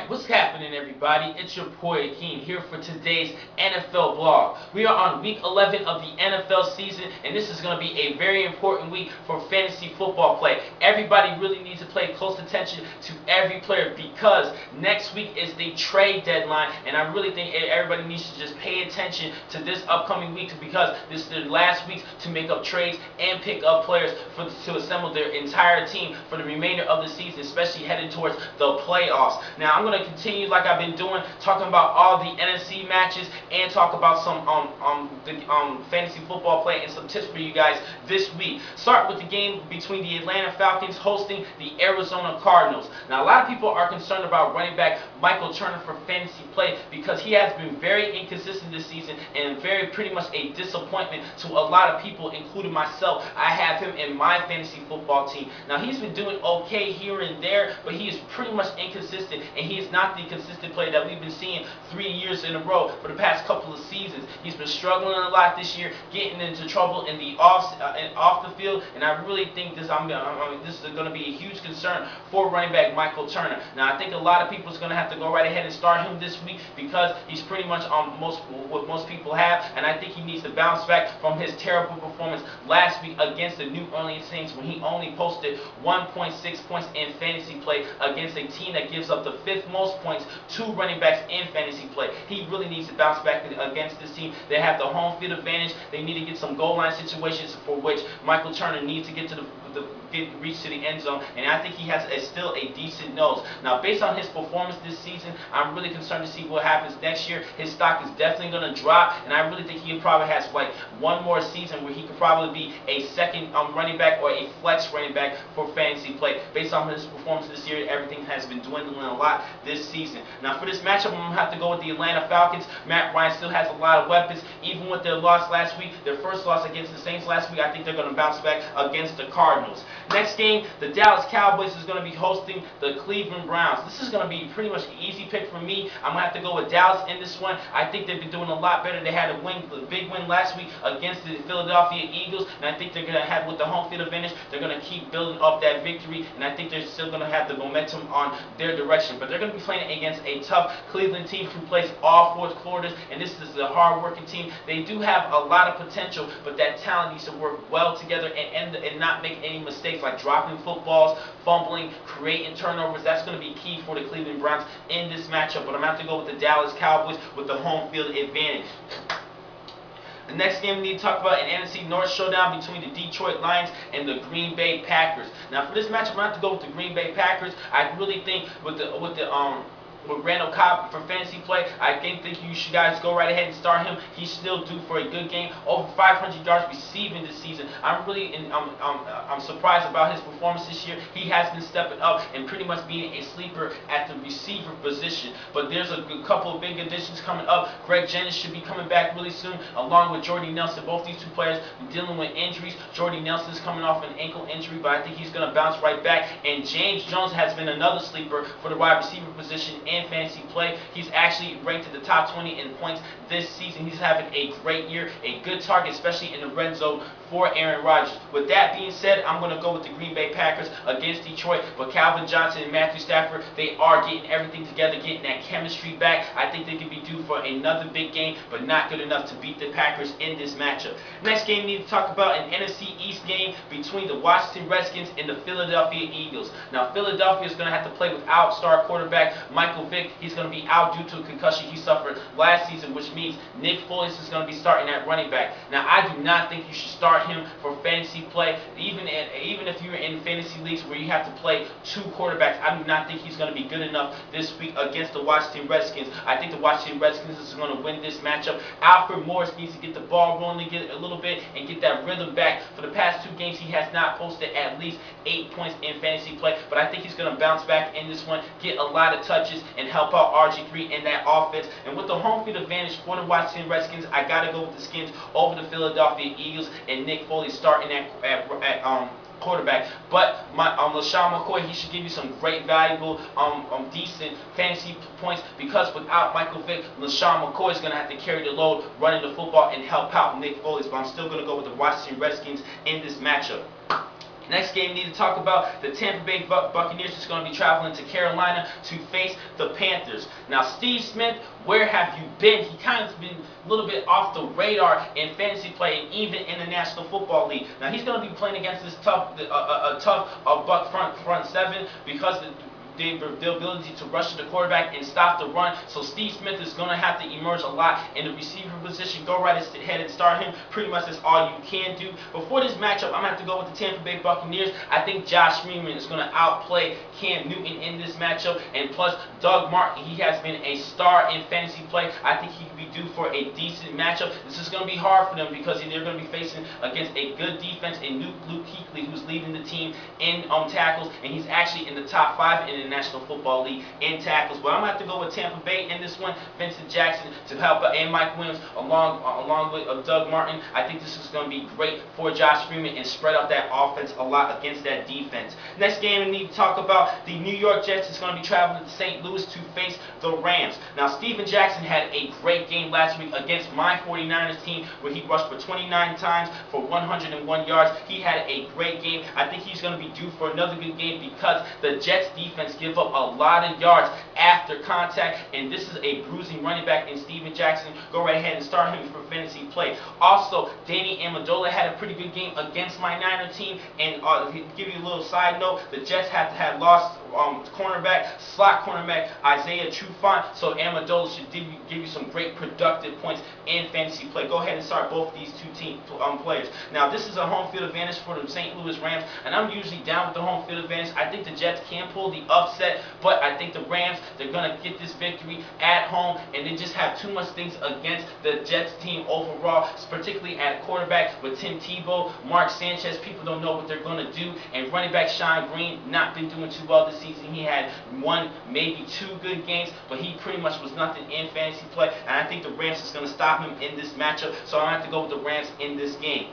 Alright, what's happening everybody? It's your boy Akeem here for today's NFL blog. We are on week 11 of the NFL season, and this is going to be a very important week for fantasy football play. Everybody really needs to pay close attention to every player because next week is the trade deadline, and I really think everybody needs to just pay attention to this upcoming week because this is the last week to make up trades and pick up players to assemble their entire team for the remainder of the season, especially headed towards the playoffs. Now, I'm going to continue like I've been doing, talking about all the NFC matches and talk about some fantasy football play and some tips for you guys this week. Start with the game between the Atlanta Falcons hosting the Arizona Cardinals. Now, a lot of people are concerned about running back Michael Turner for fantasy play because he has been very inconsistent this season and pretty much a disappointment to a lot of people, including myself. I have him in my fantasy football team. Now, he's been doing okay here and there, but he is pretty much inconsistent, and he is not the consistent player that we've been seeing 3 years in a row for the past couple of seasons. He's been struggling a lot this year, getting into trouble in the off the field, and I really think this is going to be a huge concern for running back Michael Turner. Now, I think a lot of people is going to have to go right ahead and start him this week because he's pretty much on what most people have, and I think he needs to bounce back from his terrible performance last week against the New Orleans Saints when he only posted 1.6 points in fantasy play against a team that gives up the 5th most points to running backs in fantasy play. He really needs to bounce back against this team. They have the home field advantage. They need to get some goal line situations for which Michael Turner needs to get to reach to the end zone, and I think he has still a decent nose. Now, based on his performance this season, I'm really concerned to see what happens next year. His stock is definitely going to drop, and I really think he probably has like one more season where he could probably be a second running back or a flex running back for fantasy play. Based on his performance this year, everything has been dwindling a lot this season. Now, for this matchup, I'm going to have to go with the Atlanta Falcons. Matt Ryan still has a lot of weapons. Even with their loss last week, their first loss against the Saints last week, I think they're going to bounce back against the Cardinals. Next game, the Dallas Cowboys is going to be hosting the Cleveland Browns. This is going to be pretty much an easy pick for me. I'm going to have to go with Dallas in this one. I think they've been doing a lot better. They had a big win last week against the Philadelphia Eagles, and I think they're going to have, with the home field advantage, they're going to keep building up that victory, and I think they're still going to have the momentum on their direction. But they're going to be playing against a tough Cleveland team who plays all 4 quarters, and this is a hard-working team. They do have a lot of potential, but that talent needs to work well together and not make any mistakes like dropping footballs, fumbling, creating turnovers. That's going to be key for the Cleveland Browns in this matchup. But I'm going to have to go with the Dallas Cowboys with the home field advantage. The next game we need to talk about an NFC North showdown between the Detroit Lions and the Green Bay Packers. Now, for this matchup, I'm going to have to go with the Green Bay Packers. I really think with Randall Cobb for fantasy play, I think you should guys go right ahead and start him. He's still due for a good game, over 500 yards receiving this season. I'm surprised about his performance this year. He has been stepping up and pretty much being a sleeper at the receiver position. But there's a couple of big additions coming up. Greg Jennings should be coming back really soon, along with Jordy Nelson. Both these two players are dealing with injuries. Jordy Nelson's coming off an ankle injury, but I think he's going to bounce right back. And James Jones has been another sleeper for the wide receiver position in fantasy play. He's actually ranked in the top 20 in points this season. He's having a great year, a good target, especially in the red zone for Aaron Rodgers. With that being said, I'm going to go with the Green Bay Packers against Detroit. But Calvin Johnson and Matthew Stafford, they are getting everything together, getting that chemistry back. I think they could be due for another big game, but not good enough to beat the Packers in this matchup. Next game, we need to talk about an NFC East game between the Washington Redskins and the Philadelphia Eagles. Now, Philadelphia is going to have to play without star quarterback Michael Vick. He's going to be out due to a concussion he suffered last season, which means Nick Foles is going to be starting at running back. Now, I do not think you should start him for fantasy play, even if you're in fantasy leagues where you have to play 2 quarterbacks. I do not think he's going to be good enough this week against the Washington Redskins. I think the Washington Redskins is going to win this matchup. Alfred Morris needs to get the ball rolling, get a little bit, and get that rhythm back. For the past 2 games, he has not posted at least 8 points in fantasy play, but I think he's going to bounce back in this one, get a lot of touches, and help out RG3 in that offense. And with the home field advantage for the Washington Redskins, I got to go with the Skins over the Philadelphia Eagles and Nick Foles starting at quarterback. But LaShawn McCoy, he should give you some great, valuable, decent fantasy points because without Michael Vick, LaShawn McCoy is going to have to carry the load running the football and help out Nick Foles. But I'm still going to go with the Washington Redskins in this matchup. Next game, we need to talk about the Tampa Bay Buccaneers is going to be traveling to Carolina to face the Panthers. Now, Steve Smith, where have you been? He kind of been a little bit off the radar in fantasy play and even in the National Football League. Now, he's going to be playing against this tough Buck front seven because the ability to rush to the quarterback and stop the run. So Steve Smith is going to have to emerge a lot in the receiver position. Go right ahead and start him. Pretty much that's all you can do. Before this matchup, I'm going to have to go with the Tampa Bay Buccaneers. I think Josh Freeman is going to outplay Cam Newton in this matchup. And plus, Doug Martin, he has been a star in fantasy play. I think he could be due for a decent matchup. This is going to be hard for them because they're going to be facing against a good defense in Luke Kuechly, who's leading the team in tackles. And he's actually in the top 5 in the National Football League in tackles. But I'm going to have to go with Tampa Bay in this one. Vincent Jackson to help out, and Mike Williams along with Doug Martin. I think this is going to be great for Josh Freeman and spread out that offense a lot against that defense. Next game we need to talk about, the New York Jets is going to be traveling to St. Louis to face the Rams. Now, Steven Jackson had a great game last week against my 49ers team where he rushed for 29 times for 101 yards. He had a great game. I think he's going to be due for another good game because the Jets defense give up a lot of yards after contact, and this is a bruising running back in Steven Jackson. Go right ahead and start him for fantasy play. Also, Danny Amendola had a pretty good game against my Niner team, and give you a little side note, the Jets had lost slot cornerback Isaiah Trufant, so Amendola should give you some great productive points in fantasy play. Go ahead and start both these two players. Now, this is a home field advantage for the St. Louis Rams, and I'm usually down with the home field advantage. I think the Jets can pull the upset, but I think the Rams, they're going to get this victory at home, and they just have too much things against the Jets team overall, particularly at quarterback with Tim Tebow, Mark Sanchez. People don't know what they're going to do, and running back Sean Green not been doing too well this season. He had one, maybe 2 good games, but he pretty much was nothing in fantasy play, and I think the Rams is going to stop him in this matchup, so I have to go with the Rams in this game.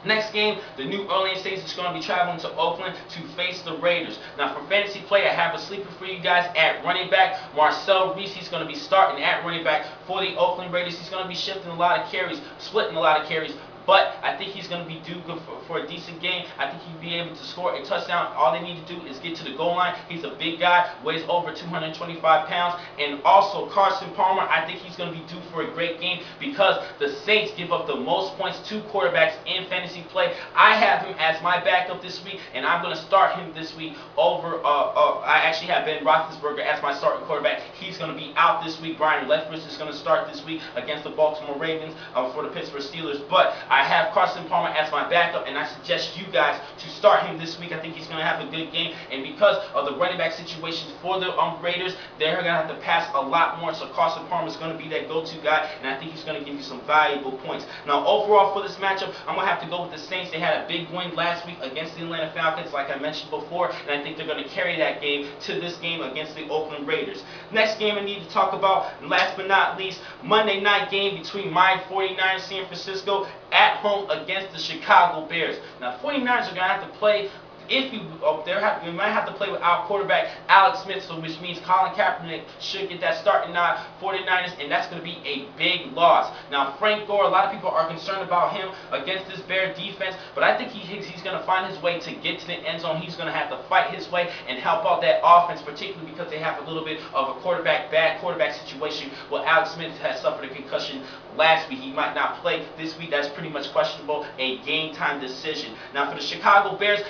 Next game, the New Orleans Saints is going to be traveling to Oakland to face the Raiders. Now, for fantasy play, I have a sleeper for you guys at running back. Marcel Reese, he's going to be starting at running back for the Oakland Raiders. He's going to be shifting a lot of carries, splitting a lot of carries. But I think he's going to be due good for a decent game. I think he'll be able to score a touchdown. All they need to do is get to the goal line. He's a big guy, weighs over 225 pounds. And also Carson Palmer, I think he's going to be due for a great game because the Saints give up the most points to quarterbacks in fantasy play. I have him as my backup this week, and I'm going to start him this week over, I actually have Ben Roethlisberger as my starting quarterback. He's going to be out this week. Brian Leftwich is going to start this week against the Baltimore Ravens for the Pittsburgh Steelers. But I have Carson Palmer as my backup, and I suggest you guys to start him this week. I think he's going to have a good game, and because of the running back situations for the Raiders, they're going to have to pass a lot more, so Carson Palmer is going to be that go-to guy, and I think he's going to give you some valuable points. Now, overall for this matchup, I'm going to have to go with the Saints. They had a big win last week against the Atlanta Falcons, like I mentioned before, and I think they're going to carry that game to this game against the Oakland Raiders. Next game I need to talk about, and last but not least, Monday night game between my 49ers San Francisco at home against the Chicago Bears. Now, 49ers are going to have to play, we might have to play without quarterback Alex Smith, so which means Colin Kaepernick should get that starting nod 49ers, and that's going to be a big loss. Now, Frank Gore, a lot of people are concerned about him against this Bear defense, but I think he's going to find his way to get to the end zone. He's going to have to fight his way and help out that offense, particularly because they have a little bit of a bad quarterback situation. Well, Alex Smith has suffered a concussion last week. He might not play this week. That's pretty much questionable, a game-time decision. Now, for the Chicago Bears,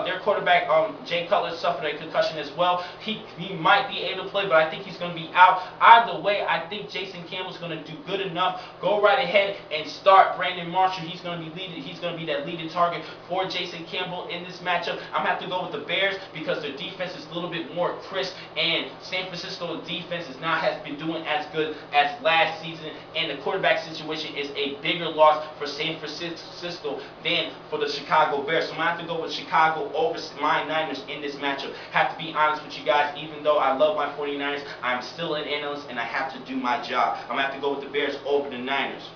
their quarterback, Jay Cutler, suffered a concussion as well. He might be able to play, but I think he's going to be out. Either way, I think Jason Campbell's going to do good enough. Go right ahead and start Brandon Marshall. He's going to be that leading target for Jason Campbell in this matchup. I'm going to have to go with the Bears because their defense is a little bit more crisp, and San Francisco's defense has been doing as good as last season, and the quarterback situation is a bigger loss for San Francisco than for the Chicago Bears. So I'm going to have to go with Chicago over my Niners in this matchup. Have to be honest with you guys, even though I love my 49ers, I'm still an analyst and I have to do my job. I'm going to have to go with the Bears over the Niners.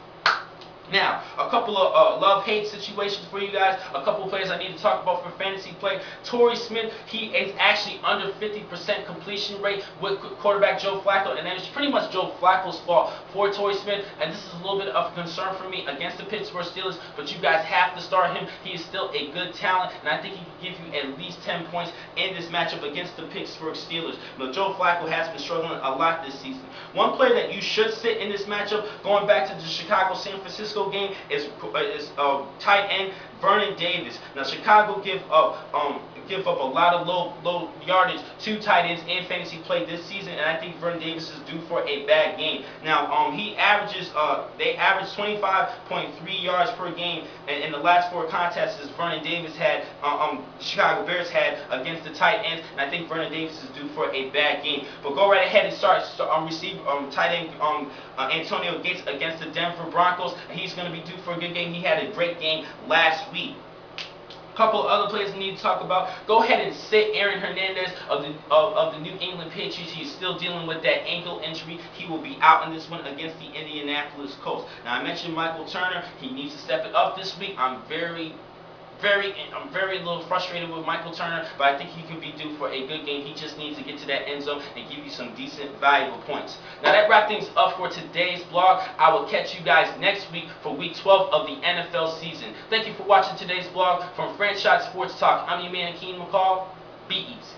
Now, a couple of love-hate situations for you guys. A couple of players I need to talk about for fantasy play. Torrey Smith, he is actually under 50% completion rate with quarterback Joe Flacco, and it's pretty much Joe Flacco's fault for Torrey Smith, and this is a little bit of a concern for me against the Pittsburgh Steelers, but you guys have to start him. He is still a good talent, and I think he can give you at least 10 points in this matchup against the Pittsburgh Steelers. Now, Joe Flacco has been struggling a lot this season. One player that you should sit in this matchup, going back to the Chicago-San Francisco game, is tight end Vernon Davis. Now, Chicago give up a lot of low yardage to tight ends in fantasy play this season, and I think Vernon Davis is due for a bad game. Now, they average 25.3 yards per game in the last 4 contests Vernon Davis had, Chicago Bears had against the tight ends, and I think Vernon Davis is due for a bad game. But go right ahead and start tight end Antonio Gates against the Denver Broncos. He's going to be due for a good game. He had a great game last week. Couple of other players we need to talk about. Go ahead and sit Aaron Hernandez of the New England Patriots. He's still dealing with that ankle injury. He will be out in this one against the Indianapolis Colts. Now, I mentioned Michael Turner. He needs to step it up this week. I'm very a little frustrated with Michael Turner, but I think he could be due for a good game. He just needs to get to that end zone and give you some decent, valuable points. Now, that wraps things up for today's blog. I will catch you guys next week for Week 12 of the NFL season. Thank you for watching today's blog from Franchise Sports Talk. I'm your man, Keen McCall. Be easy.